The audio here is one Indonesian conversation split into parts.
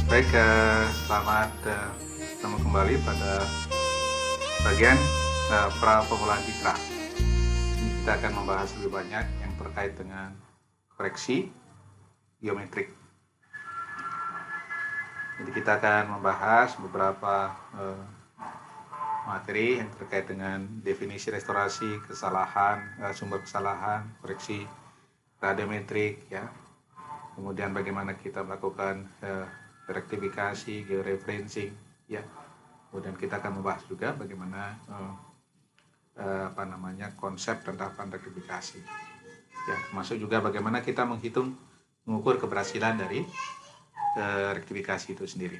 Baik, selamat ketemu kembali pada bagian pra pemulaan citra. Ini kita akan membahas lebih banyak yang terkait dengan koreksi geometrik. Jadi kita akan membahas beberapa materi yang terkait dengan definisi restorasi, kesalahan, sumber kesalahan, koreksi radiometrik, ya. Kemudian bagaimana kita melakukan rektifikasi, georeferencing, ya. Kemudian kita akan membahas juga bagaimana konsep dan tahapan rektifikasi. Ya, termasuk juga bagaimana kita mengukur keberhasilan dari rektifikasi itu sendiri.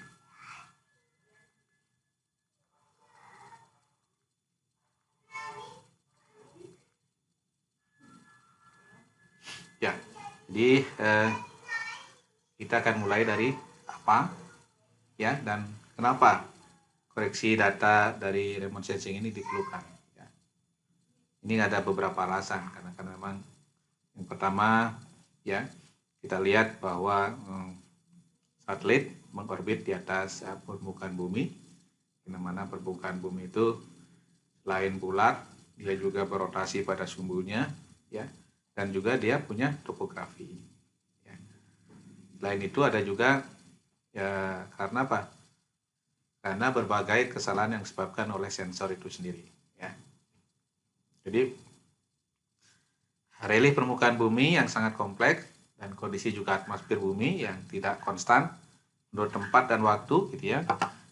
Ya, jadi kita akan mulai dari apa, ya, dan kenapa koreksi data dari remote sensing ini diperlukan. Ya. Ini ada beberapa alasan, karena memang yang pertama, ya, kita lihat bahwa satelit mengorbit di atas permukaan bumi, di mana permukaan bumi itu selain bulat, dia juga berotasi pada sumbunya, ya, dan juga dia punya topografi. Ya. Selain itu ada juga, ya, karena apa? Karena berbagai kesalahan yang disebabkan oleh sensor itu sendiri. Ya. Jadi relief permukaan bumi yang sangat kompleks dan kondisi juga atmosfer bumi yang tidak konstan menurut tempat dan waktu, gitu ya,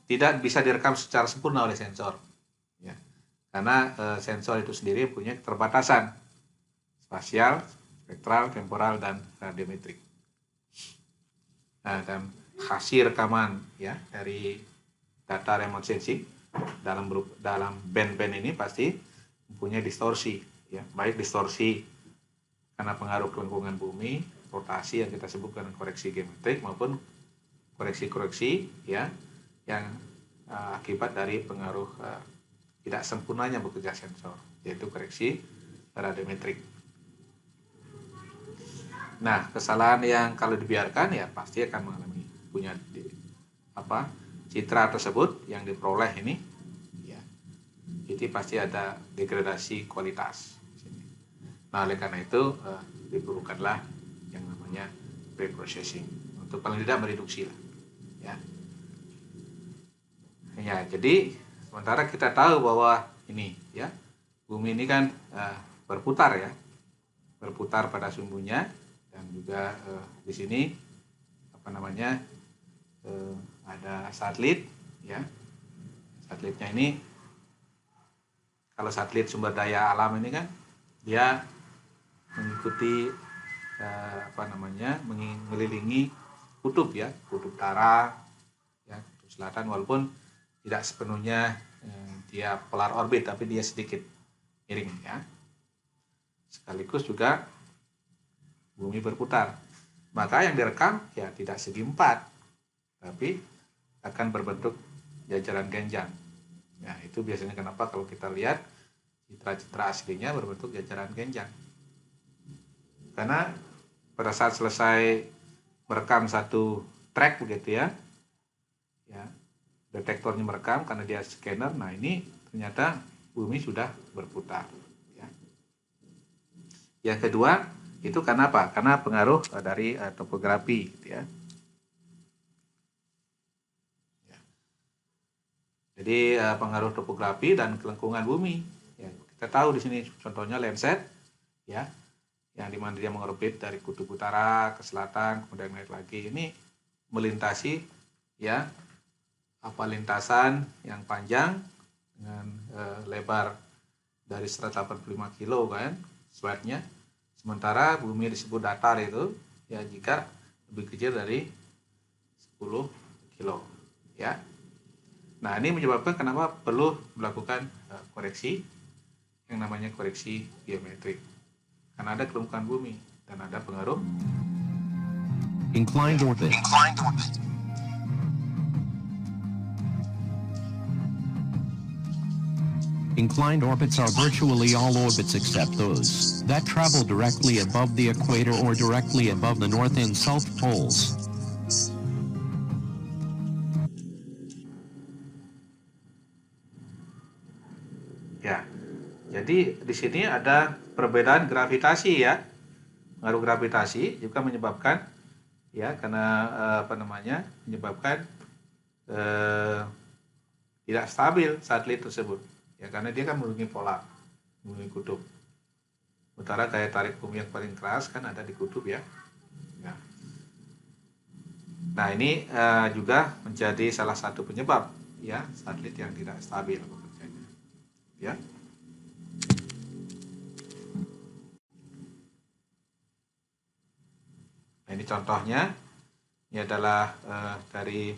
tidak bisa direkam secara sempurna oleh sensor. Ya. Karena sensor itu sendiri punya keterbatasan spasial, spektral, temporal, dan radiometrik. Nah, dan hasil rekaman, ya, dari data remote sensing dalam band-band ini pasti mempunyai distorsi, ya, baik distorsi karena pengaruh lingkungan bumi, rotasi yang kita sebut dengan koreksi geometrik, maupun koreksi-koreksi, ya, yang akibat dari pengaruh tidak sempurnanya bekerja sensor, yaitu koreksi radiometrik. Nah, kesalahan yang kalau dibiarkan, ya, pasti akan mengalami citra tersebut yang diperoleh ini, ya, itu pasti ada degradasi kualitas. Nah, oleh karena itu diperlukanlah yang namanya pre-processing untuk paling tidak mereduksi lah, ya. Ya, jadi sementara kita tahu bahwa ini, ya, bumi ini kan berputar, ya, berputar pada sumbunya, dan juga di sini ada satelit, ya. Satelitnya ini, kalau satelit sumber daya alam ini kan dia mengikuti mengelilingi kutub, ya, kutub utara, ya, kutub selatan, walaupun tidak sepenuhnya dia polar orbit, tapi dia sedikit miring, ya. Sekaligus juga bumi berputar. Maka yang direkam, ya, tidak segi empat, tapi akan berbentuk jajaran genjang. Nah, itu biasanya kenapa kalau kita lihat citra-citra aslinya berbentuk jajaran genjang. Karena pada saat selesai merekam satu track, begitu, ya, detektornya merekam karena dia scanner. Nah, ini ternyata bumi sudah berputar. Ya. Yang kedua, itu karena apa? Karena pengaruh dari topografi, gitu, ya. Jadi pengaruh topografi dan kelengkungan bumi. Ya, kita tahu di sini contohnya Landsat, ya, yang dimana dia mengorbit dari kutub utara ke selatan, kemudian naik lagi. Ini melintasi, ya, lintasan yang panjang dengan lebar dari 185 kilo, kan, sweatnya. Sementara bumi disebut datar itu, ya, jika lebih kecil dari 10 kilo, ya. Nah, ini menyebabkan kenapa perlu melakukan koreksi yang namanya koreksi geometrik. Karena ada kelengkungan bumi dan ada pengaruh inclined orbit. Inclined orbits are virtually all orbits except those that travel directly above the equator or directly above the north and south poles. Ya, jadi di sini ada perbedaan gravitasi ya. Pengaruh gravitasi juga menyebabkan ya karena menyebabkan eh, tidak stabil satelit tersebut. Ya karena dia kan melindungi polar, melindungi kutub. Sementara daya tarik bumi yang paling keras kan ada di kutub ya. Ya. Nah ini juga menjadi salah satu penyebab ya satelit yang tidak stabil bekerjanya. Ya. Nah, ini contohnya. Ini adalah dari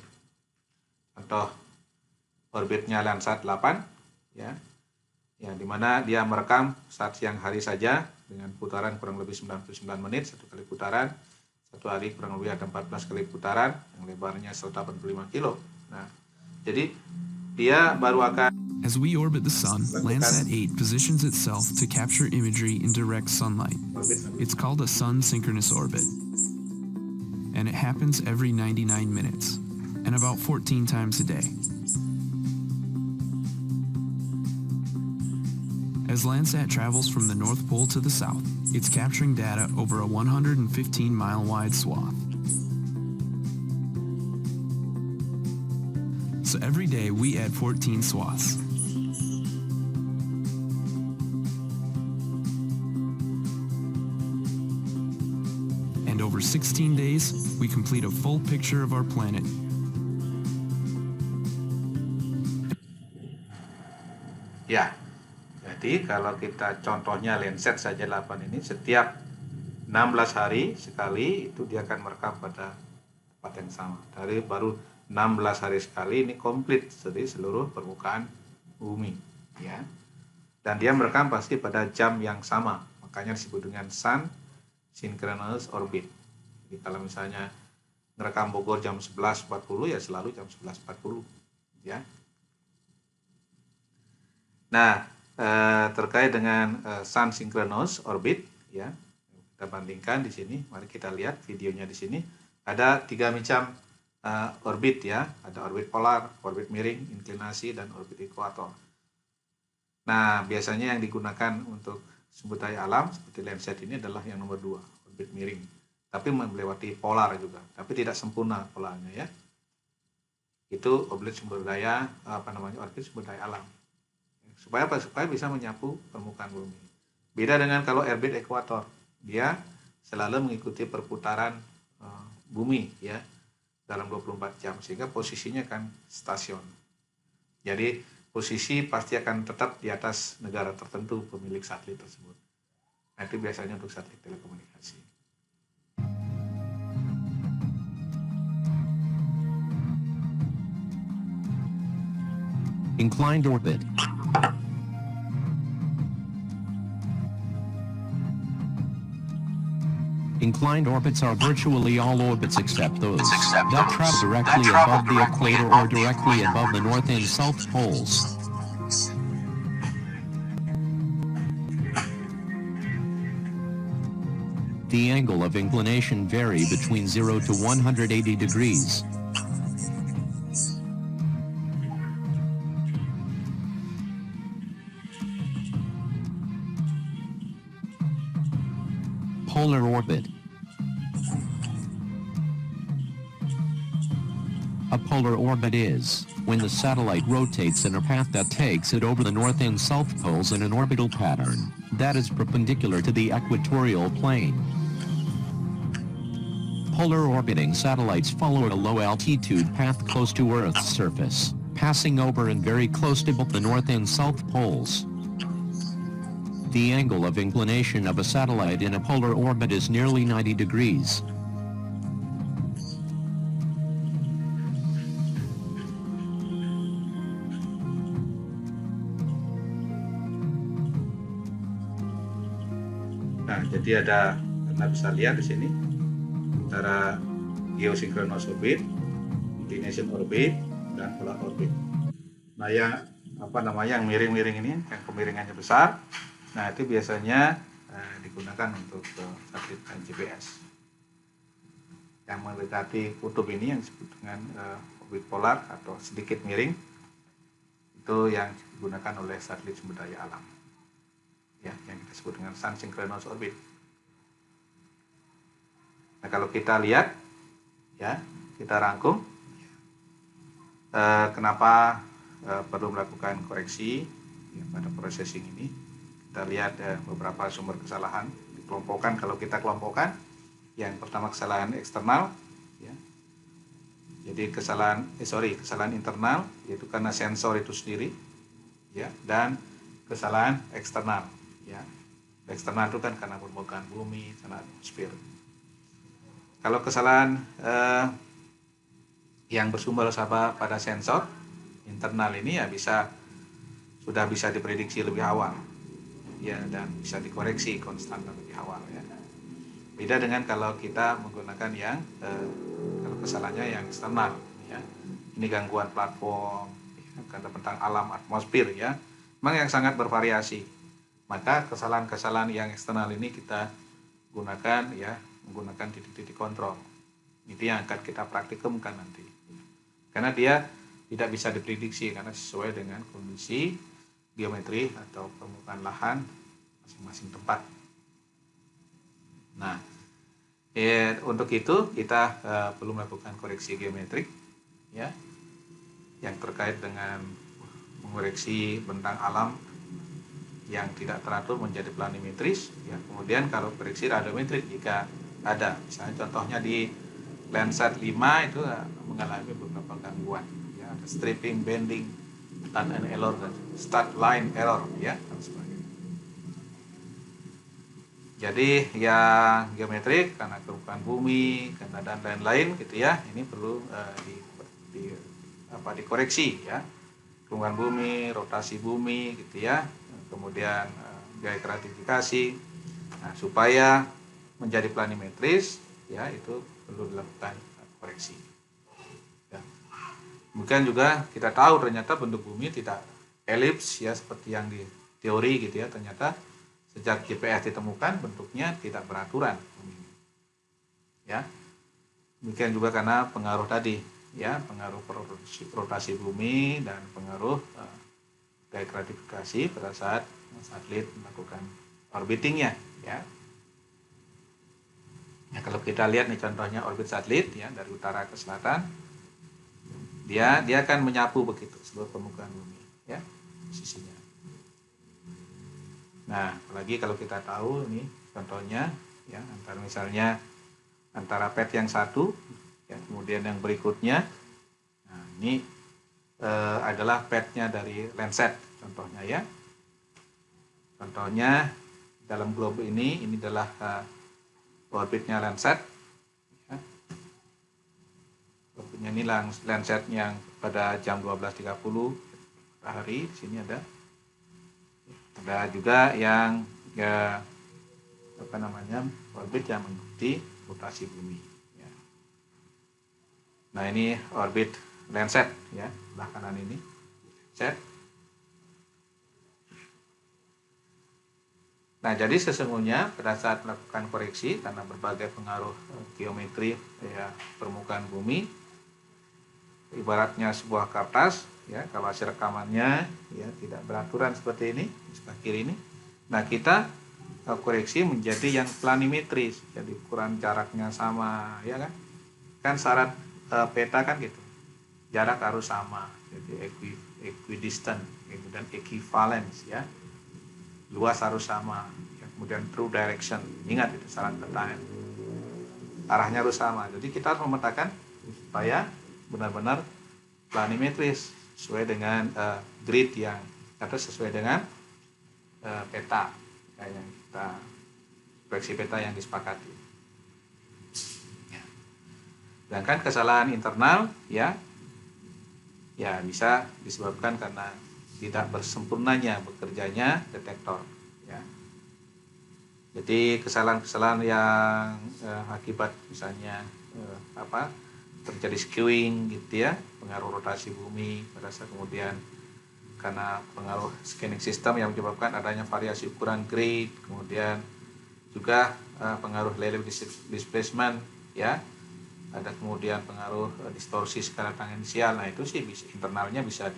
contoh orbitnya Landsat 8 ya. Yang dimana dia merekam saat siang hari saja dengan putaran kurang lebih 99 menit satu kali putaran. Satu hari kurang lebih ada 14 kali putaran yang lebarnya 185 kilo. Nah, jadi dia baru akan As we orbit the sun, Landsat 8 positions itself to capture imagery in direct sunlight. It's called a sun synchronous orbit. And it happens every 99 minutes, and about 14 times a day. As Landsat travels from the North Pole to the South, it's capturing data over a 115-mile wide swath. So every day we add 14 swaths. And over 16 days, we complete a full picture of our planet. ya. Jadi kalau kita contohnya Landsat saja 8 ini setiap 16 hari sekali itu dia akan merekam pada tempat yang sama. Dari baru 16 hari sekali ini komplit dari seluruh permukaan bumi ya. Dan dia merekam pasti pada jam yang sama. Makanya disebut dengan Sun Synchronous Orbit. Jadi kalau misalnya merekam Bogor jam 11.40 ya selalu jam 11.40 ya. Nah, terkait dengan Sun Synchronous Orbit ya. Kita bandingkan di sini. Mari kita lihat videonya di sini. Ada 3 macam orbit ya. Ada orbit polar, orbit miring, inklinasi dan orbit ekuator. Nah, biasanya yang digunakan untuk sumber daya alam seperti Landsat ini adalah yang nomor 2, orbit miring. Tapi melewati polar juga, tapi tidak sempurna polarnya ya. Itu orbit sumber daya orbit sumber daya alam. Supaya apa? Supaya bisa menyapu permukaan bumi. Beda dengan kalau orbit ekuator, dia selalu mengikuti perputaran bumi ya dalam 24 jam sehingga posisinya kan stasion. Jadi posisi pasti akan tetap di atas negara tertentu pemilik satelit tersebut. Nah, itu biasanya untuk satelit telekomunikasi. Inclined orbit. Inclined orbits are virtually all orbits except those that travel directly above the equator or directly above the north and south poles. The angle of inclination vary between 0 to 180 degrees. Polar orbit. A polar orbit is when the satellite rotates in a path that takes it over the north and south poles in an orbital pattern that is perpendicular to the equatorial plane. Polar orbiting satellites follow a low-altitude path close to Earth's surface, passing over and very close to both the north and south poles. The angle of inclination of a satellite in a polar orbit is nearly 90 degrees. Nah, jadi Anda bisa lihat di sini antara geosynchronous orbit, inclination orbit, dan polar orbit. Nah, yang miring-miring ini, yang kemiringannya besar, nah itu biasanya digunakan untuk satelit GPS. Yang mendekati kutub ini yang disebut dengan orbit polar atau sedikit miring, Itu yang digunakan oleh satelit sumber daya alam, ya, yang kita sebut dengan Sun Synchronous Orbit. Nah, kalau kita lihat, ya, kita rangkum, kenapa perlu melakukan koreksi ya, pada processing ini. Kita lihat beberapa sumber kesalahan dikelompokkan. Kalau kita kelompokkan, yang pertama kesalahan eksternal, ya. Jadi kesalahan internal, yaitu karena sensor itu sendiri, ya, dan kesalahan eksternal, ya. Eksternal itu kan karena permukaan bumi, karena atmosfer. Kalau kesalahan yang bersumber pada sensor internal ini ya sudah bisa diprediksi lebih awal, ya, dan bisa dikoreksi konstan lebih awal, ya. Beda dengan kalau kita menggunakan yang kalau kesalahannya yang eksternal, ya. Ini gangguan platform, ya, karena tentang alam atmosfer, ya. Memang yang sangat bervariasi. Maka kesalahan-kesalahan yang eksternal ini kita gunakan, ya, menggunakan titik-titik kontrol. Itu yang akan kita praktikumkan nanti. Karena dia tidak bisa diprediksi karena sesuai dengan kondisi geometri atau permukaan lahan masing-masing tempat. Nah, untuk itu kita perlu melakukan koreksi geometrik, ya, yang terkait dengan mengoreksi bentang alam yang tidak teratur menjadi planimetris, ya. Kemudian kalau koreksi radiometrik jika ada, misalnya contohnya di Landsat 5 itu mengalami beberapa gangguan, ya, ada stripping, bending, start line error, ya, dan sebagainya. Jadi yang geometrik karena permukaan bumi, karena dan lain-lain, gitu ya, ini perlu dikoreksi, ya, permukaan bumi, rotasi bumi, gitu ya, kemudian gaya gratifikasi. Nah, supaya menjadi planimetris, ya, itu perlu dilakukan koreksi, ya. Kemudian juga kita tahu ternyata bentuk bumi tidak elips, ya, seperti yang di teori, gitu ya. Ternyata sejak GPS ditemukan bentuknya tidak beraturan, ya. Demikian juga karena pengaruh tadi, ya, pengaruh rotasi bumi dan pengaruh gaya gratifikasi pada saat satelit melakukan orbitingnya, ya. Nah, kalau kita lihat nih contohnya orbit satelit, ya, dari utara ke selatan, dia akan menyapu begitu seluruh permukaan bumi, ya, posisinya. Nah, apalagi kalau kita tahu ini contohnya, ya, misalnya antara pet yang satu, ya, kemudian yang berikutnya. Nah, ini adalah petnya dari Landsat contohnya, ya. Contohnya dalam globe ini adalah orbitnya Landsat, ya. Orbitnya ini Landsat yang pada jam 12.30 hari. Di sini ada juga yang, ya, orbit yang mengikuti rotasi bumi, ya. Nah, ini orbit Landsat, ya, sebelah kanan ini Landsat. Nah, jadi sesungguhnya pada saat melakukan koreksi karena berbagai pengaruh geometri, ya, permukaan bumi, ibaratnya sebuah kertas, ya, kalau hasil rekamannya, ya, tidak beraturan seperti ini di sebelah kiri ini. Nah, kita koreksi menjadi yang planimetris, jadi ukuran jaraknya sama, ya kan? Kan syarat peta kan gitu, jarak harus sama, jadi equidistant, dan equivalence, ya. Luas harus sama, ya. Kemudian true direction, ingat itu syarat peta, arahnya harus sama. Jadi kita harus memetakan supaya benar-benar planimetris sesuai dengan grid yang atau sesuai dengan peta, ya, yang kita proyeksi peta yang disepakati. Ya. Sedangkan kesalahan internal, ya bisa disebabkan karena tidak bersempurnanya bekerjanya detektor, ya. Jadi kesalahan-kesalahan yang akibat misalnya terjadi skewing, gitu ya, pengaruh rotasi bumi pada saat, kemudian karena pengaruh scanning system yang menyebabkan adanya variasi ukuran grid, kemudian juga pengaruh relative displacement, ya, ada kemudian pengaruh distorsi skala tangensial. Nah, itu sih internalnya bisa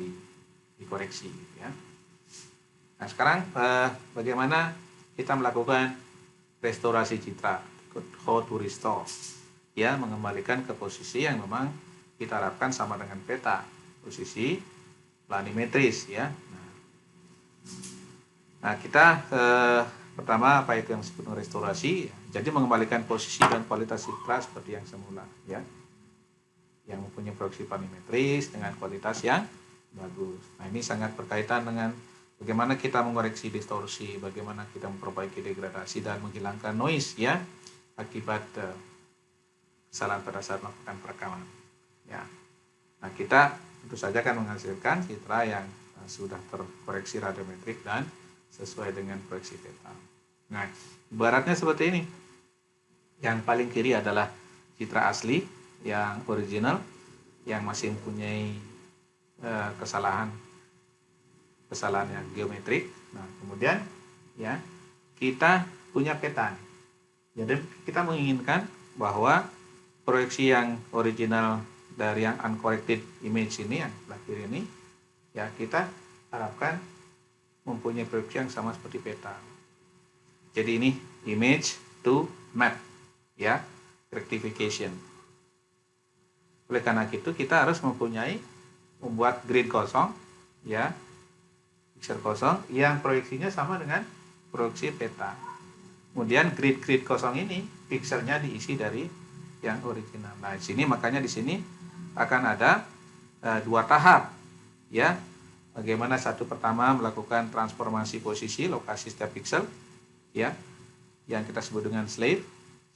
dikoreksi gitu ya. Nah sekarang bagaimana kita melakukan restorasi citra, how to restore, ya, mengembalikan ke posisi yang memang kita harapkan sama dengan peta, posisi planimetris ya. Nah kita pertama apa itu yang disebut restorasi? Jadi mengembalikan posisi dan kualitas citra seperti yang semula ya, yang mempunyai proyeksi planimetris dengan kualitas yang bagus. Nah ini sangat berkaitan dengan bagaimana kita mengoreksi distorsi, bagaimana kita memperbaiki degradasi dan menghilangkan noise ya akibat kesalahan pada saat melakukan perekaman. Ya. Nah kita tentu saja akan menghasilkan citra yang sudah terkoreksi radiometrik dan sesuai dengan proyeksi peta. Nah ibaratnya seperti ini. Yang paling kiri adalah citra asli yang original yang masih mempunyai kesalahan yang geometrik. Nah kemudian ya kita punya peta. Jadi kita menginginkan bahwa proyeksi yang original dari yang uncorrected image ini yang sebelah kiri ini ya kita harapkan mempunyai proyeksi yang sama seperti peta. Jadi ini image to map ya, rectification. Oleh karena itu kita harus membuat grid kosong ya, pixel kosong yang proyeksinya sama dengan proyeksi peta. Kemudian grid kosong ini pixelnya diisi dari yang original. Nah, makanya di sini akan ada dua tahap ya. Bagaimana satu pertama melakukan transformasi posisi lokasi setiap pixel ya, yang kita sebut dengan slave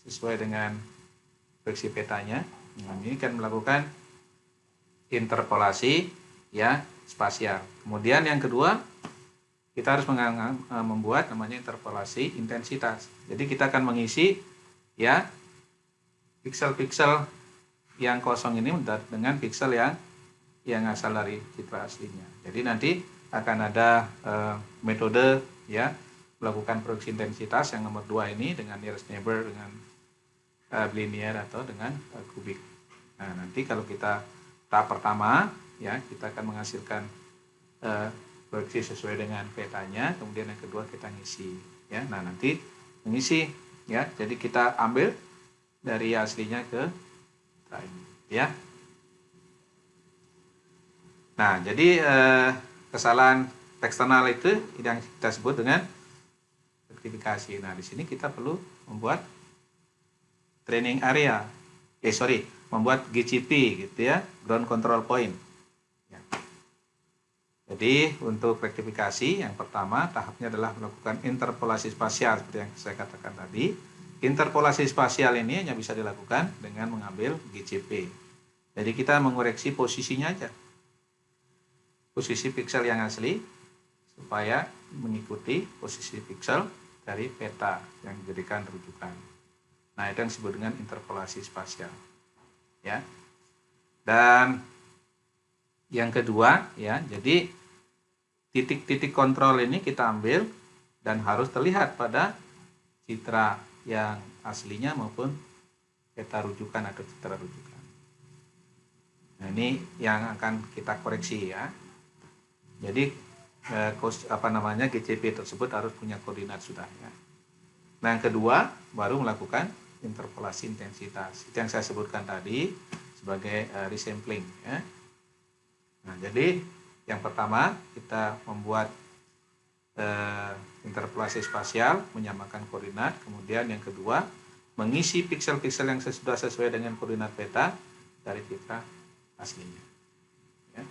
sesuai dengan proyeksi petanya. Nah, ini kan melakukan interpolasi ya spasial. Kemudian yang kedua kita harus membuat namanya interpolasi intensitas. Jadi kita akan mengisi ya pixel-pixel yang kosong ini dengan pixel yang asal dari citra aslinya. Jadi nanti akan ada metode ya melakukan proyeksi intensitas yang nomor 2 ini dengan nearest neighbor, dengan linear atau dengan kubik. Nah nanti kalau kita tahap pertama ya kita akan menghasilkan proyeksi sesuai dengan petanya, kemudian yang kedua kita ngisi ya. Nah nanti mengisi ya, jadi kita ambil dari aslinya ke ini ya. Nah jadi kesalahan eksternal itu yang kita sebut dengan rectification. Nah di sini kita perlu membuat training area, membuat GCP gitu ya, ground control point. Ya. Jadi untuk rektifikasi yang pertama tahapnya adalah melakukan interpolasi spasial seperti yang saya katakan tadi. Interpolasi spasial ini hanya bisa dilakukan dengan mengambil GCP. Jadi kita mengoreksi posisinya aja, posisi pixel yang asli supaya mengikuti posisi pixel dari peta yang dijadikan rujukan. Nah, itu yang disebut dengan interpolasi spasial. Ya. Dan yang kedua, ya, jadi titik-titik kontrol ini kita ambil dan harus terlihat pada citra yang aslinya maupun peta rujukan atau citra rujukan. Nah, ini yang akan kita koreksi ya. Jadi GCP tersebut harus punya koordinat sudah ya. Nah, yang kedua baru melakukan interpolasi intensitas. Itu yang saya sebutkan tadi sebagai resampling ya. Nah, jadi yang pertama kita membuat interpolasi spasial menyamakan koordinat, kemudian yang kedua mengisi pixel-pixel yang sudah sesuai dengan koordinat peta dari citra aslinya. Ya.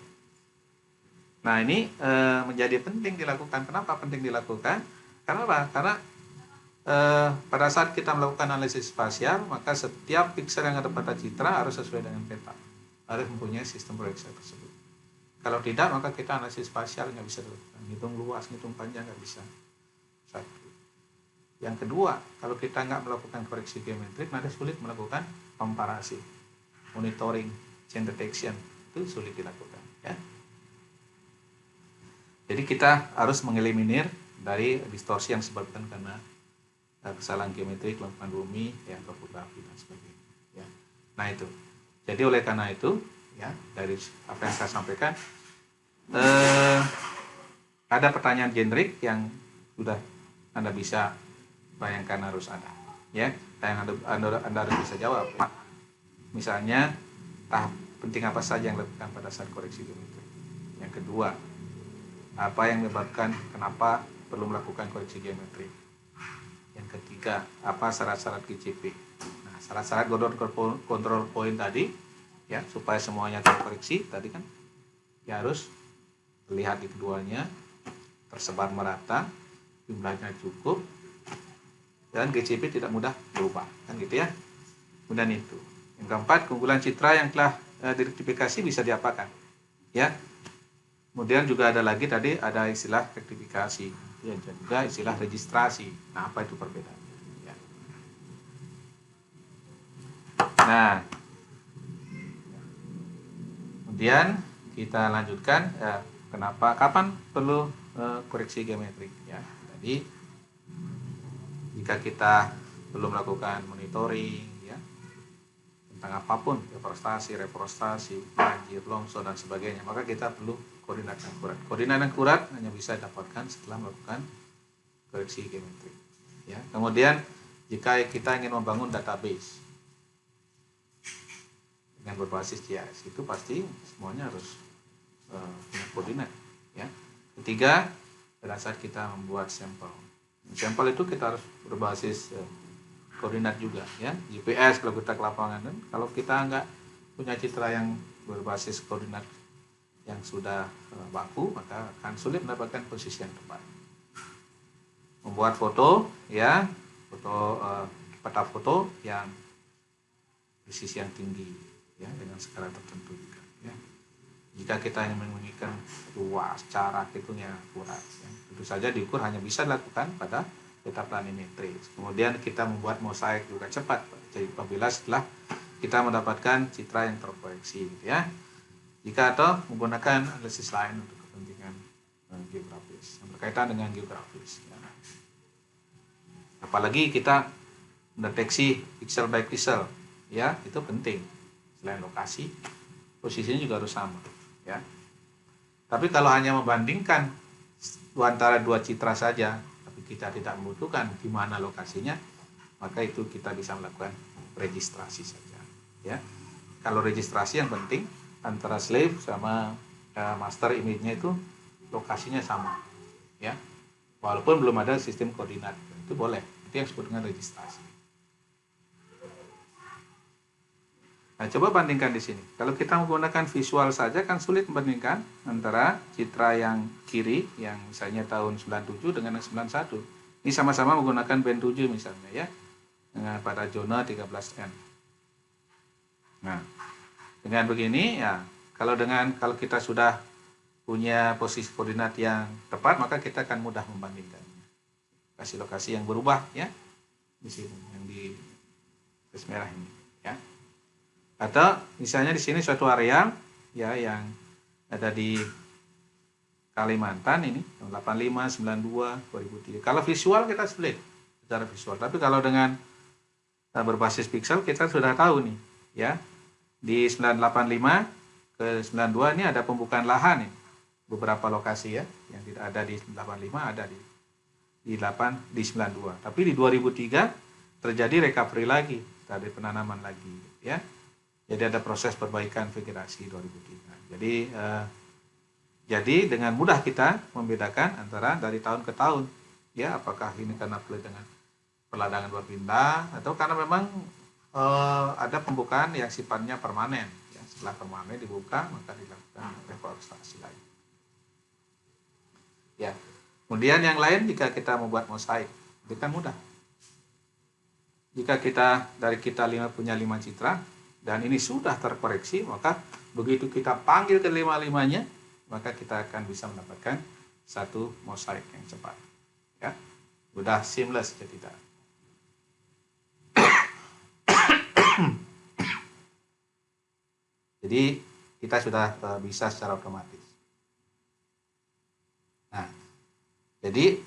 Nah, ini menjadi penting dilakukan. Kenapa penting dilakukan? Karena apa? Karena pada saat kita melakukan analisis spasial, maka setiap pixel yang ada pada citra harus sesuai dengan peta, harus mempunyai sistem proyeksi tersebut. Kalau tidak, maka kita analisis spasial nggak bisa dilakukan, ngitung luas, ngitung panjang nggak bisa. Satu. Yang kedua, kalau kita nggak melakukan koreksi geometrik, nanti sulit melakukan komparasi, monitoring, change detection, itu sulit dilakukan. Ya. Jadi kita harus mengeliminir dari distorsi yang disebabkan karena kesalahan geometrik, lengkungan bumi, ya, topografi dan sebagainya. Ya. Nah itu. Jadi oleh karena itu, ya, dari apa yang saya sampaikan, ada pertanyaan generik yang sudah Anda bisa bayangkan harus ada, ya, yang Anda harus bisa jawab. Misalnya, tahap penting apa saja yang dilakukan pada saat koreksi geometri. Yang kedua, apa yang menyebabkan kenapa perlu melakukan koreksi geometri. Yang ketiga, apa syarat-syarat GCP. Nah, syarat-syarat control point tadi, ya, supaya semuanya terkoreksi tadi kan, ya harus terlihat di keduanya, tersebar merata, jumlahnya cukup, dan GCP tidak mudah berubah, kan gitu ya. Kemudian itu. Yang keempat, keunggulan citra yang telah direktifikasi bisa diapakan, ya. Kemudian juga ada lagi tadi ada istilah rektifikasi, ya, dan juga istilah registrasi. Nah, apa itu perbedaannya? Ya. Nah, kemudian kita lanjutkan, kapan perlu koreksi geometri, ya. Jadi jika kita belum melakukan monitoring, ya, tentang apapun, reforestasi, banjir, longsor dan sebagainya, maka kita perlu koordinat yang akurat. Koordinat yang akurat hanya bisa didapatkan setelah melakukan koreksi geometri, ya. Kemudian jika kita ingin membangun database dengan berbasis GIS, itu pasti semuanya harus punya koordinat, ya. Ketiga, pada saat kita membuat sampel itu kita harus berbasis koordinat juga, ya, GPS kalau kita ke lapangan. Dan kalau kita nggak punya citra yang berbasis koordinat yang sudah baku, maka akan sulit mendapatkan posisi yang tepat. Membuat foto, ya, peta foto yang presisi yang tinggi, ya, dengan skala tertentu juga, ya. Jika kita ingin menginginkan luas, jarak hitungnya akurat, ya, tentu saja diukur hanya bisa dilakukan pada peta planimetris. Kemudian kita membuat mosaik juga cepat, jadi apabila setelah kita mendapatkan citra yang terproyeksi, gitu ya. Jika atau menggunakan analisis lain untuk kepentingan geografis yang berkaitan dengan geografis, ya. Apalagi kita mendeteksi pixel by pixel, ya, itu penting. Selain lokasi, posisinya juga harus sama, ya. Tapi kalau hanya membandingkan antara dua citra saja, tapi kita tidak membutuhkan di mana lokasinya, maka itu kita bisa melakukan registrasi saja, ya. Kalau registrasi yang penting antara slave sama master image-nya itu lokasinya sama, ya. Walaupun belum ada sistem koordinat, itu boleh. Itu yang disebut dengan registrasi. Nah, coba bandingkan di sini. Kalau kita menggunakan visual saja kan sulit membandingkan antara citra yang kiri yang misalnya tahun 97 dengan yang 91. Ini sama-sama menggunakan band 7 misalnya, ya. Pada zona 13N. Nah, dengan begini, ya, kalau kita sudah punya posisi koordinat yang tepat, maka kita akan mudah membandingkannya. Lokasi-lokasi yang berubah, ya, di sini yang di garis merah ini, ya. Atau misalnya di sini suatu area, ya, yang ada di Kalimantan ini tahun 85, 92, 2003. Kalau visual kita sulit secara visual, tapi kalau dengan berbasis pixel kita sudah tahu nih, ya. Di 985 ke 92 ini ada pembukaan lahan nih. Beberapa lokasi, ya, yang tidak ada di 85 ada di 92. Tapi di 2003 terjadi recovery lagi, ada penanaman lagi, ya. Jadi ada proses perbaikan vegetasi 2003. Jadi dengan mudah kita membedakan antara dari tahun ke tahun, ya, apakah ini karena dengan peladangan berpindah atau karena memang ada pembukaan yang sifatnya permanen, ya. Setelah permanen dibuka maka dilakukan reforestasi lagi, ya. Kemudian yang lain, jika kita membuat mosaik itu kan mudah. Jika kita punya 5 citra dan ini sudah terkoreksi, maka begitu kita panggil ke 5-5-nya, maka kita akan bisa mendapatkan satu mosaik yang cepat, ya. Sudah seamless, jadi tidak. Jadi kita sudah bisa secara otomatis. Nah, jadi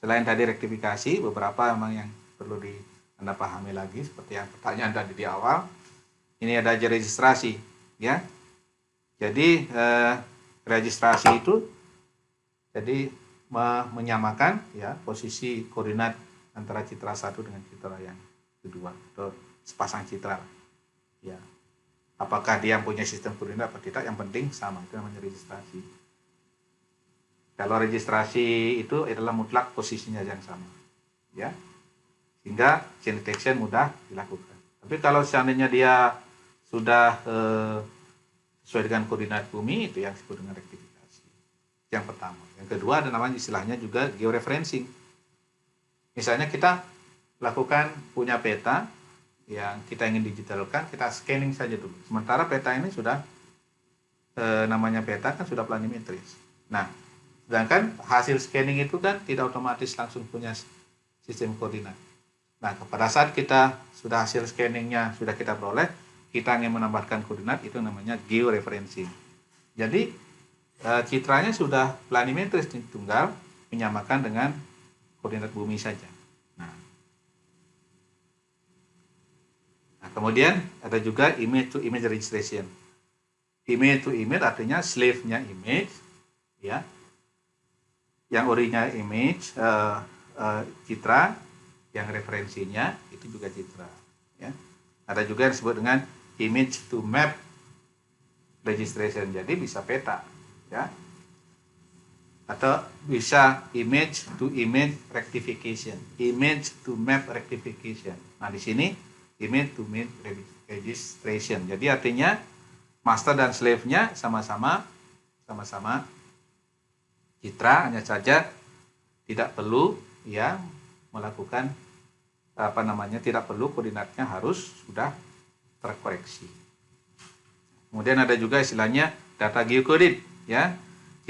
selain tadi rektifikasi, beberapa memang yang perlu Anda pahami lagi, seperti yang pertanyaan tadi di awal. Ini ada registrasi, ya. Jadi registrasi itu jadi menyamakan ya posisi koordinat antara citra satu dengan citra yang kedua atau sepasang citra ya, apakah dia punya sistem koordinat atau tidak, yang penting sama, itu namanya registrasi. Kalau registrasi itu adalah mutlak posisinya yang sama ya, sehingga chain detection mudah dilakukan. Tapi kalau seandainya dia sudah sesuai dengan koordinat bumi, itu yang disebut dengan rektifikasi. Yang pertama. Yang kedua ada namanya istilahnya juga georeferencing. Misalnya kita lakukan punya peta yang kita ingin digitalkan, kita scanning saja dulu. Sementara peta ini sudah namanya peta kan sudah planimetris. Nah, sedangkan hasil scanning itu kan tidak otomatis langsung punya sistem koordinat. Nah, pada saat kita sudah hasil scanningnya sudah kita peroleh, kita ingin menambahkan koordinat, itu namanya georeferencing. Jadi citranya sudah planimetris tunggal, menyamakan dengan koordinat bumi saja. Nah, kemudian ada juga image to image registration. Image to image artinya slave-nya image, ya, yang original image citra, yang referensinya itu juga citra. Ya. Ada juga yang disebut dengan image to map registration. Jadi bisa peta. Ya, atau bisa image to image rectification, image to map rectification. Nah, di sini image to image registration. Jadi artinya master dan slave-nya sama-sama citra, hanya saja tidak perlu ya melakukan tidak perlu koordinatnya harus sudah terkoreksi. Kemudian ada juga istilahnya data geocoded. Ya,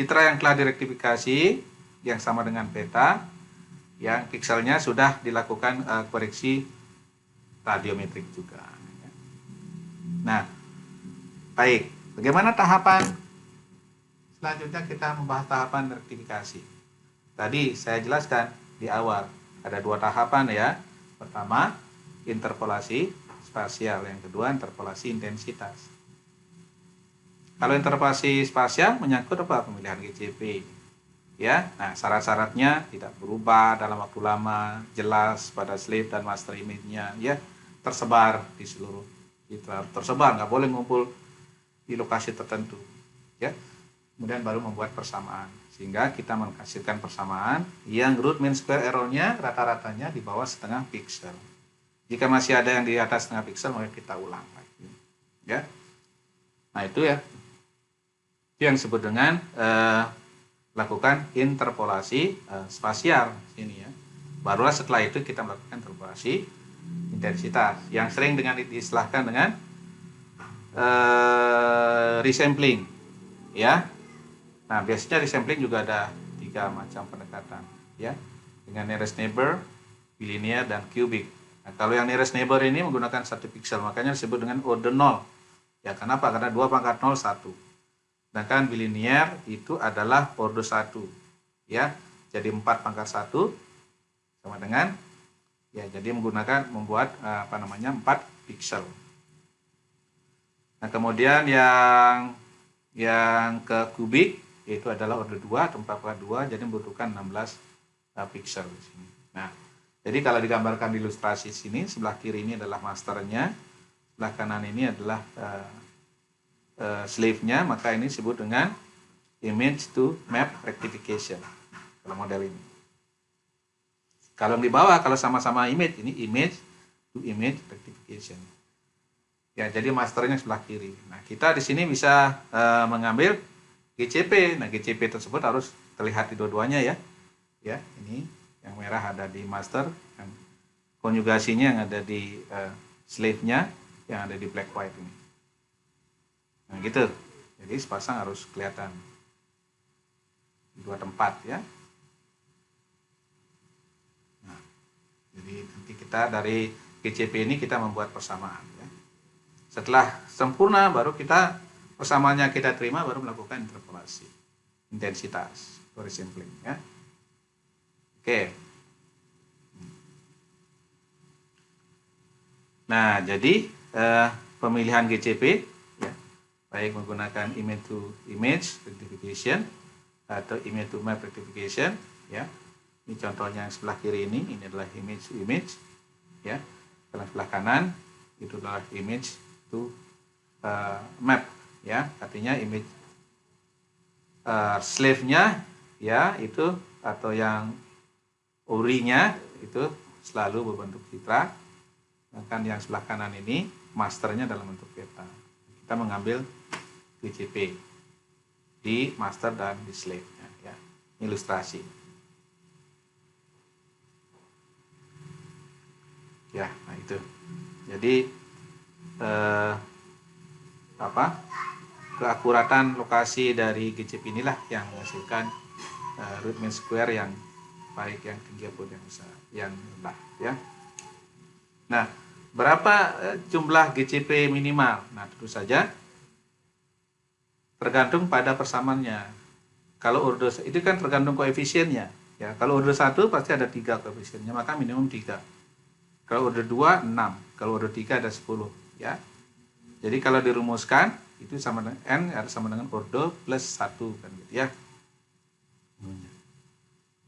citra yang telah direktifikasi yang sama dengan peta, yang pikselnya sudah dilakukan koreksi radiometrik juga. Nah, baik, bagaimana tahapan selanjutnya? Kita membahas tahapan rektifikasi. Tadi saya jelaskan di awal ada 2 tahapan ya. Pertama, interpolasi spasial, yang kedua interpolasi intensitas. Kalau interpolasi spasial menyangkut apa? Pemilihan GCP. Ya, nah syarat-syaratnya tidak berubah dalam waktu lama, jelas pada slave dan master image-nya, ya, tersebar di seluruh citra, tersebar, nggak boleh ngumpul di lokasi tertentu. Ya, kemudian baru membuat persamaan, sehingga kita menghasilkan persamaan yang root mean square error-nya rata-ratanya di bawah setengah piksel. Jika masih ada yang di atas setengah piksel, maka kita ulang lagi. Ya, nah itu ya. Yang disebut dengan lakukan interpolasi spasial sini ya. Barulah setelah itu kita melakukan interpolasi intensitas yang sering dengan diistilahkan dengan resampling ya. Nah, biasanya resampling juga ada 3 macam pendekatan ya, dengan nearest neighbor, bilinear, dan cubic. Nah, kalau yang nearest neighbor ini menggunakan 1 piksel, makanya disebut dengan order 0 ya. Kenapa? Karena 2 pangkat 0 1. Sedangkan bilinear itu adalah order 1 ya, jadi 4 pangkat 1 sama dengan ya, jadi membuat 4 piksel. Nah, kemudian yang ke kubik yaitu adalah order 2 atau 4 pangkat 2, jadi membutuhkan 16 piksel di sini. Nah, jadi kalau digambarkan di ilustrasi sini, sebelah kiri ini adalah masternya, sebelah kanan ini adalah slave-nya, maka ini disebut dengan image to map rectification kalau model ini. Kalau yang di bawah, kalau sama-sama image, ini image to image rectification. Ya, jadi masternya sebelah kiri. Nah, kita di sini bisa mengambil GCP. Nah, GCP tersebut harus terlihat di dua-duanya ya. Ya, ini yang merah ada di master, yang konjugasinya yang ada di slave-nya, yang ada di black white ini. Nah, gitu. Jadi sepasang harus kelihatan di 2 tempat ya. Nah, jadi nanti kita dari GCP ini kita membuat persamaan ya. Setelah sempurna baru kita persamaannya kita terima, baru melakukan interpolasi intensitas atau resampling ya. Oke. Nah, jadi pemilihan GCP ya, baik menggunakan image to image rectification atau image to map rectification, ya. Ini contohnya yang sebelah kiri ini adalah image to image, ya. Kalau sebelah kanan itu adalah image to map, ya. Artinya image slave-nya, ya, itu atau yang urinya itu selalu berbentuk citra. Sedangkan yang sebelah kanan ini masternya dalam bentuk peta. Kita mengambil GCP di master dan di slave, ya. Ilustrasi. Ya, nah itu. Jadi keakuratan lokasi dari GCP inilah yang menghasilkan root mean square yang baik yang tinggi maupun yang besar, yang rendah, ya. Nah, berapa jumlah GCP minimal? Nah, tentu saja tergantung pada persamaannya. Kalau order itu kan tergantung koefisiennya, ya. Kalau order 1 pasti ada 3 koefisiennya, maka minimum 3. Kalau order 2 6, kalau order 3 ada 10, ya. Jadi kalau dirumuskan itu sama dengan n harus sama dengan order plus 1 kan gitu, ya.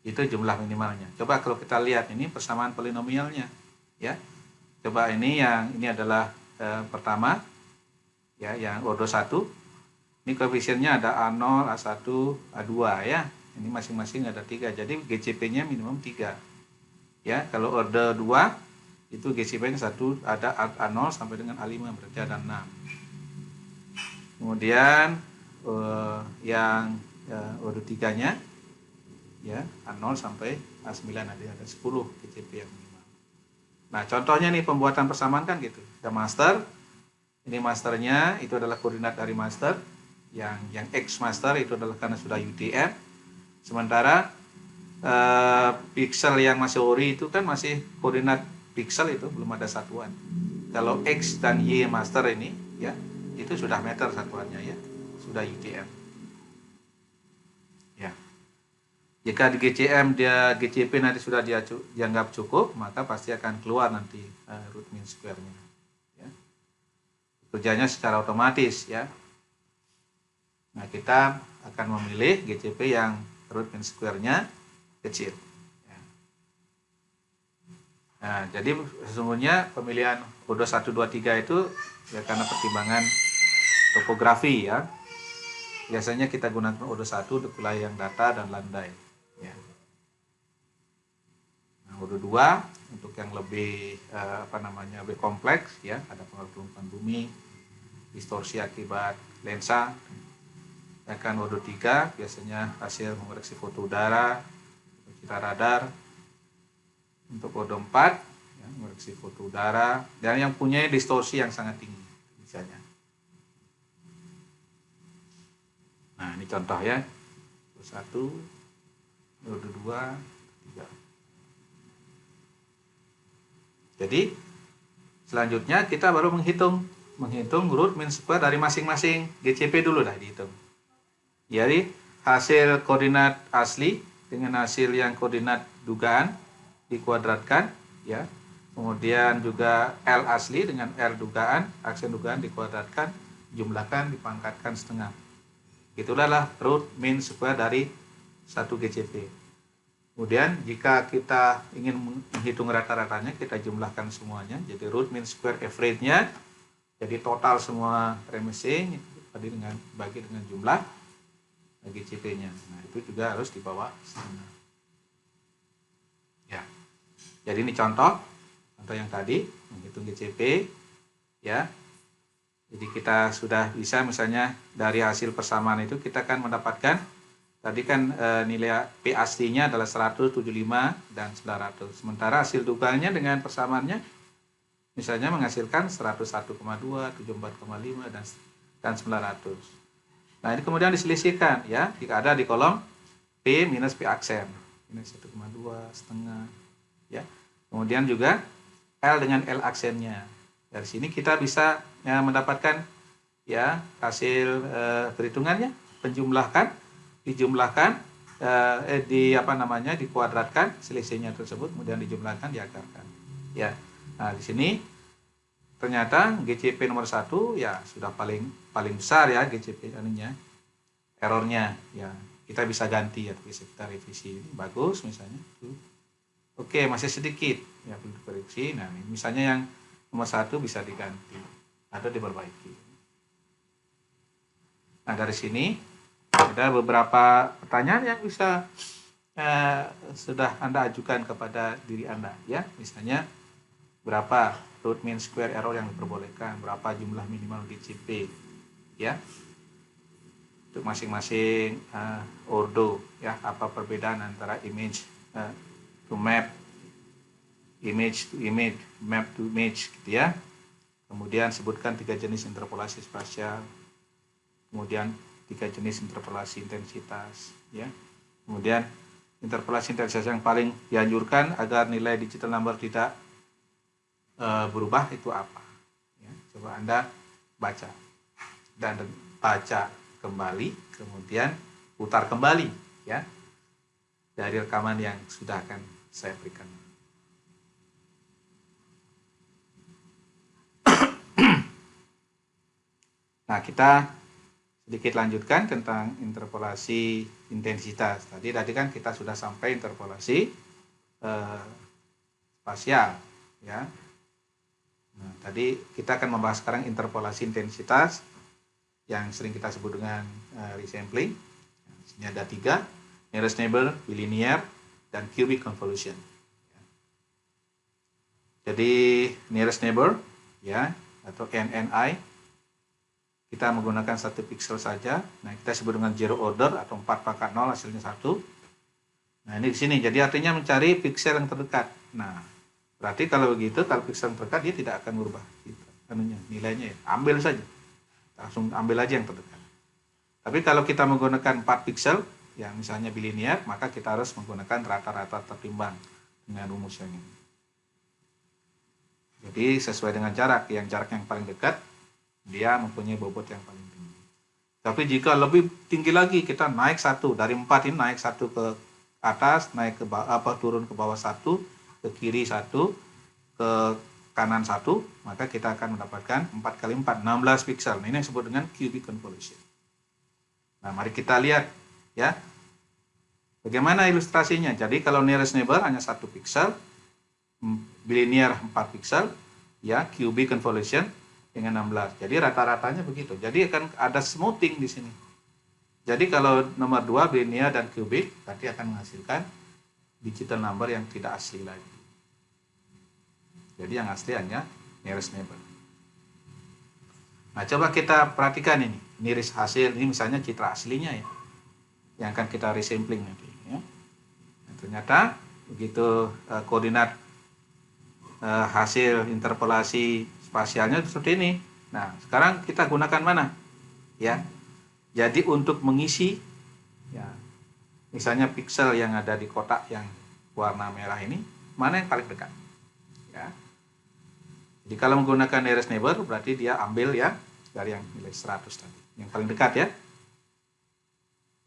Itu jumlah minimalnya. Coba kalau kita lihat ini persamaan polinomialnya, ya. Coba ini adalah pertama, ya, yang order 1. Ini koefisiennya ada A0, A1, A2, ya. Ini masing-masing ada 3. Jadi GCP-nya minimum 3. Ya, kalau order 2 itu GCP-nya 1 ada A0 sampai dengan A5, berarti ada 6. Kemudian yang order 3-nya, ya, A0 sampai A9 ada 10 GCP yang minimal. Nah, contohnya nih pembuatan persamaan kan gitu. Ada master. Ini masternya itu adalah koordinat dari master. Yang X master itu adalah karena sudah UTM. Sementara pixel yang masih ori itu kan masih koordinat pixel, itu belum ada satuan. Kalau X dan Y master ini, ya, itu sudah meter satuannya, ya, sudah UTM. Ya. Jika di GCM dia GCP nanti sudah dianggap cukup, maka pasti akan keluar nanti root mean square-nya. Ya. Kerjanya secara otomatis, ya. Nah, kita akan memilih GCP yang root mean square-nya kecil. Ya. Nah, jadi sesungguhnya pemilihan order 1, 2, 3 itu ya karena pertimbangan topografi, ya. Biasanya kita gunakan order 1 untuk wilayah yang data dan landai. Ya. Nah, order 2 untuk yang lebih lebih kompleks, ya, ada pengaruh permukaan bumi, distorsi akibat lensa. Akan order 3 biasanya hasil mengoreksi foto udara, citra radar. Untuk order 4, ya, mengoreksi foto udara dan yang punya distorsi yang sangat tinggi misalnya. Nah, ini contoh, ya. Order 1, order 2, 3. Jadi selanjutnya kita baru menghitung root mean square dari masing-masing GCP dulu dah dihitung. Jadi hasil koordinat asli dengan hasil yang koordinat dugaan dikuadratkan, ya. Kemudian juga L asli dengan R dugaan, aksen dugaan dikuadratkan, jumlahkan, dipangkatkan setengah. Itulah root mean square dari satu GCP. Kemudian jika kita ingin menghitung rata-ratanya, kita jumlahkan semuanya. Jadi root mean square average-nya, jadi total semua remesing bagi dengan jumlah GCP-nya. Nah, itu juga harus di bawah setengah. Ya. Jadi ini contoh yang tadi menghitung GCP, ya. Jadi kita sudah bisa misalnya dari hasil persamaan itu kita akan mendapatkan tadi kan nilai P aslinya adalah 175 dan 900. Sementara hasil dugaannya dengan persamaannya misalnya menghasilkan 101,2, 74,5 dan 900. Nah, ini kemudian diselisihkan, ya, jika ada di kolom P minus P aksen. Ini 1,2 setengah, ya. Kemudian juga L dengan L aksennya. Dari sini kita bisa mendapatkan, ya, hasil perhitungannya, dijumlahkan, dikuadratkan selisihnya tersebut, kemudian dijumlahkan, diakarkan. Ya. Nah, di sini ternyata GCP nomor 1 ya sudah paling besar ya GCP anunya, errornya ya. Kita bisa ganti ya, bisa kita revisi. Ini bagus misalnya. Oke, masih sedikit ya perlu dikoreksi. Nah, ini misalnya yang nomor 1 bisa diganti atau diperbaiki. Nah, dari sini ada beberapa pertanyaan yang bisa sudah Anda ajukan kepada diri Anda ya. Misalnya berapa root mean square error yang diperbolehkan, berapa jumlah minimal GCP ya. Untuk masing-masing ordo ya, apa perbedaan antara image to map, image to image, map to image gitu ya. Kemudian sebutkan 3 jenis interpolasi spasial, kemudian 3 jenis interpolasi intensitas ya. Kemudian interpolasi intensitas yang paling dianjurkan agar nilai digital number tidak berubah itu apa ya. Coba Anda baca dan baca kembali, kemudian putar kembali ya dari rekaman yang sudah akan saya berikan. Nah, kita sedikit lanjutkan tentang interpolasi intensitas. Tadi kan kita sudah sampai interpolasi spasial ya. Nah, tadi kita akan membahas sekarang interpolasi intensitas yang sering kita sebut dengan resampling. Di sini ada 3, nearest neighbor, bilinear, dan cubic convolution. Jadi nearest neighbor ya atau NNI kita menggunakan 1 pixel saja. Nah, kita sebut dengan zero order atau 4 pangkat 0 hasilnya 1. Nah, ini di sini. Jadi artinya mencari pixel yang terdekat. Nah, berarti kalau begitu, kalau pixel yang terdekat dia tidak akan berubah nilainya ya. Ambil saja. Langsung ambil aja yang terdekat. Tapi kalau kita menggunakan 4 pixel, yang misalnya bilinear, maka kita harus menggunakan rata-rata tertimbang dengan rumus yang ini. Jadi sesuai dengan jarak yang paling dekat, dia mempunyai bobot yang paling tinggi. Tapi jika lebih tinggi lagi, kita naik 1 dari 4 ini, naik 1 ke atas, naik ke bawah, turun ke bawah 1, ke kiri 1, ke kanan 1, maka kita akan mendapatkan 4 kali 4, 16 pixel. Nah, ini yang disebut dengan cubic convolution. Nah, mari kita lihat ya. Bagaimana ilustrasinya? Jadi kalau nearest neighbor hanya 1 pixel, bilinear 4 pixel, ya, cubic convolution dengan 16. Jadi rata-ratanya begitu. Jadi akan ada smoothing di sini. Jadi kalau nomor 2 bilinear dan cubic, berarti akan menghasilkan digital number yang tidak asli lagi. Jadi yang asli hanya nearest neighbor. Nah, coba kita perhatikan ini. Ini hasil, ini misalnya citra aslinya ya. Yang akan kita resampling nanti ya. Nah, ternyata begitu koordinat hasil interpolasi spasialnya seperti ini. Nah, sekarang kita gunakan mana? Ya. Jadi untuk mengisi ya, misalnya pixel yang ada di kotak yang warna merah ini, mana yang paling dekat? Ya. Jadi kalau menggunakan nearest neighbor berarti dia ambil ya dari yang nilai 100 tadi, yang paling dekat ya.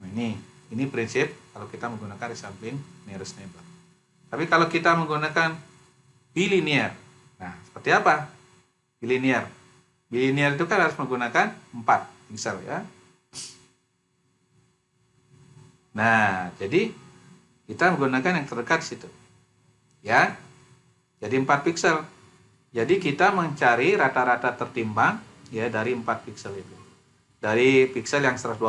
Nah, ini prinsip kalau kita menggunakan resampling nearest neighbor. Tapi kalau kita menggunakan bilinear, nah seperti apa? Bilinear itu kan harus menggunakan 4 pixel ya. Nah, jadi kita menggunakan yang terdekat situ. Ya. Jadi 4 pixel. Jadi kita mencari rata-rata tertimbang ya dari 4 pixel itu. Dari pixel yang 120,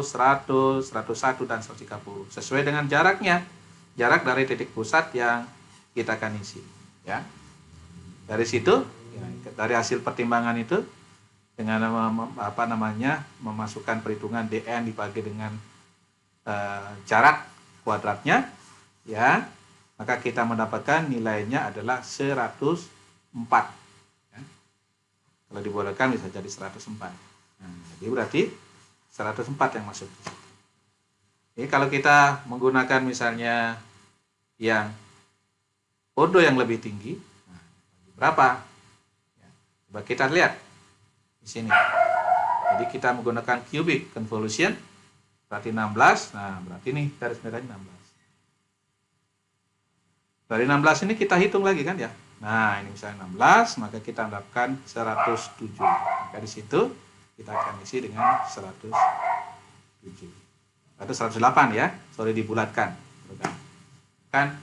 100, 101 dan 130 sesuai dengan jaraknya. Jarak dari titik pusat yang kita akan isi, ya. Dari situ ya, dari hasil pertimbangan itu dengan memasukkan perhitungan dn dibagi dengan jarak kuadratnya ya, maka kita mendapatkan nilainya adalah 104 ya. Kalau dibolehkan bisa jadi 104. Nah, jadi berarti 104 yang masuk. Jadi kalau kita menggunakan misalnya yang ordo yang lebih tinggi, nah, berapa? Ya, coba kita lihat di sini. Jadi kita menggunakan cubic convolution, berarti 16. Nah, berarti nih garis merahnya 16. Dari 16 ini kita hitung lagi kan ya. Nah, ini misalnya 16, maka kita tambahkan 107. Maka di situ kita akan isi dengan 107. Atau 108 ya, sorry dibulatkan. Kan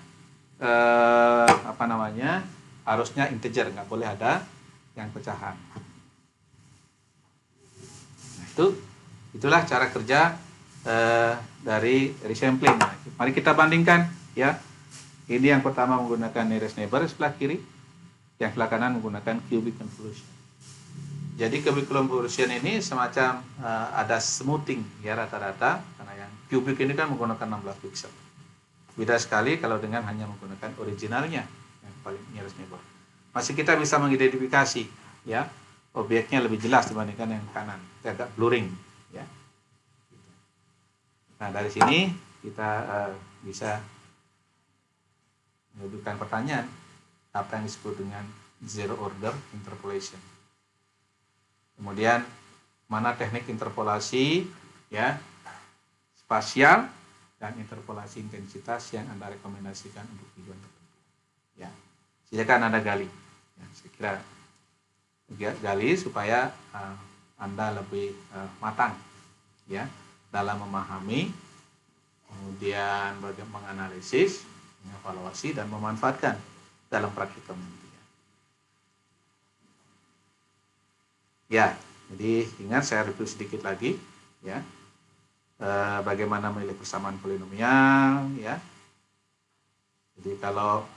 apa namanya? Harusnya integer, nggak boleh ada yang pecahan. Nah, itulah cara kerja dari resampling. Nah, mari kita bandingkan ya. Ini yang pertama menggunakan nearest neighbor sebelah kiri, yang sebelah kanan menggunakan cubic convolution. Jadi cubic convolution ini semacam ada smoothing ya rata-rata, karena yang cubic ini kan menggunakan 16 pixel. Beda sekali kalau dengan hanya menggunakan originalnya yang paling nearest neighbor. Masih kita bisa mengidentifikasi ya objeknya lebih jelas dibandingkan yang kanan, agak blurring ya. Nah dari sini kita bisa mengajukan pertanyaan apa yang disebut dengan zero order interpolation. Kemudian mana teknik interpolasi ya spasial dan interpolasi intensitas yang Anda rekomendasikan untuk tujuan tertentu. Ya, silakan Anda gali. Ya, saya kira gali supaya Anda lebih matang ya dalam memahami, kemudian menganalisis, mengevaluasi dan memanfaatkan dalam praktikum nanti. Ya, jadi ingat saya review sedikit lagi ya. Bagaimana memilih persamaan polinomial ya. Jadi kalau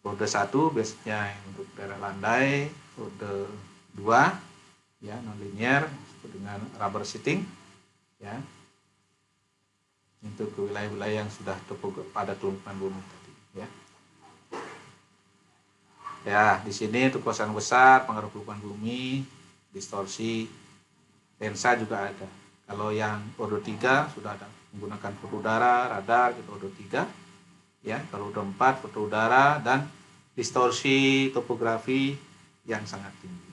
kode 1 biasanya untuk daerah landai, kode 2 ya nonlinear dengan rubber seating ya. Untuk ke wilayah-wilayah yang sudah padat tumpukan bumi tadi ya. Ya, di sini untuk kerusakan besar, pengaruh tumpukan bumi, distorsi, lensa juga ada. Kalau yang kode 3 sudah ada menggunakan foto udara, radar gitu kode 3 ya. Kalau kode 4 foto udara dan distorsi topografi yang sangat tinggi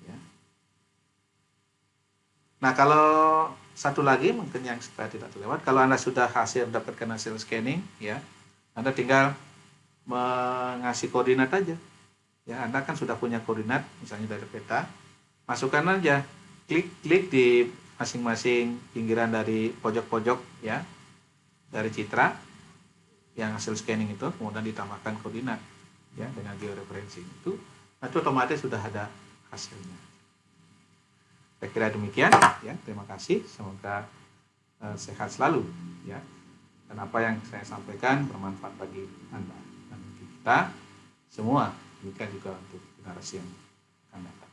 ya. Nah, kalau satu lagi mungkin yang supaya tidak terlewat, kalau Anda sudah mendapatkan hasil scanning ya, Anda tinggal mengasih koordinat aja. Ya, Anda kan sudah punya koordinat misalnya dari peta, masukkan aja, klik di masing-masing pinggiran dari pojok-pojok ya dari citra yang hasil scanning itu, kemudian ditambahkan koordinat ya dengan georeferencing itu otomatis sudah ada hasilnya. Saya kira demikian ya, terima kasih, semoga sehat selalu ya, dan apa yang saya sampaikan bermanfaat bagi Anda dan bagi kita semua, demikian juga untuk generasi yang akan datang.